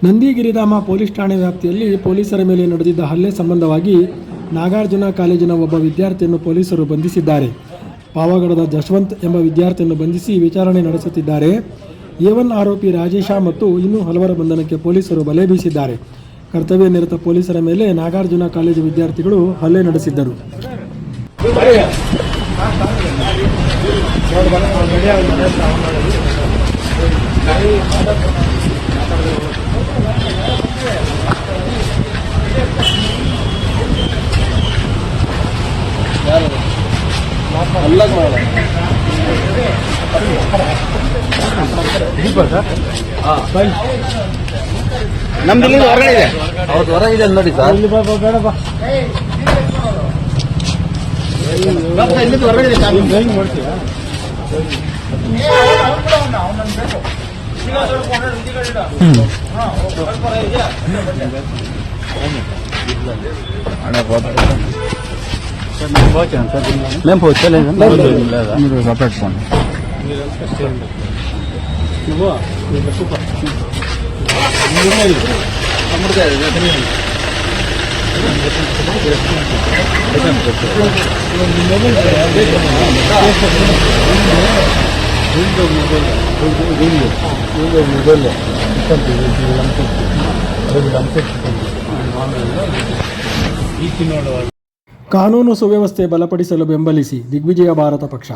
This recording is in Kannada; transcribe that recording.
ನಂದಿಗಿರಿಧಾಮ ಪೊಲೀಸ್ ಠಾಣೆ ವ್ಯಾಪ್ತಿಯಲ್ಲಿ ಪೊಲೀಸರ ಮೇಲೆ ನಡೆದಿದ್ದ ಹಲ್ಲೆ ಸಂಬಂಧವಾಗಿ ನಾಗಾರ್ಜುನ ಕಾಲೇಜಿನ ಒಬ್ಬ ವಿದ್ಯಾರ್ಥಿಯನ್ನು ಪೊಲೀಸರು ಬಂಧಿಸಿದ್ದಾರೆ. ಪಾವಗಡದ ಜಶವಂತ್ ಎಂಬ ವಿದ್ಯಾರ್ಥಿಯನ್ನು ಬಂಧಿಸಿ ವಿಚಾರಣೆ ನಡೆಸುತ್ತಿದ್ದಾರೆ. A1 ಆರೋಪಿ ರಾಜೇಶ ಮತ್ತು ಇನ್ನೂ ಹಲವರ ಬಂಧನಕ್ಕೆ ಪೊಲೀಸರು ಬಲೆ ಬೀಸಿದ್ದಾರೆ. ಕರ್ತವ್ಯ ನಿರತ ಪೊಲೀಸರ ಮೇಲೆ ನಾಗಾರ್ಜುನ ಕಾಲೇಜು ವಿದ್ಯಾರ್ಥಿಗಳು ಹಲ್ಲೆ ನಡೆಸಿದ್ದರು. ನಮ್ದು ಹೊರಗಡೆ ಇದೆ, ಹೌದು ಹೊರಗಿದೆ ನೋಡಿ ಸರ್. ಇಲ್ಲಿಂದ ಹೊರಗಡೆ మేము పోలేదు సపరేట్ పోండి. ಕಾನೂನು ಸುವ್ಯವಸ್ಥೆ ಬಲಪಡಿಸಲು ಬೆಂಬಲಿಸಿ ದಿಗ್ವಿಜಯ ಭಾರತ ಪಕ್ಷ.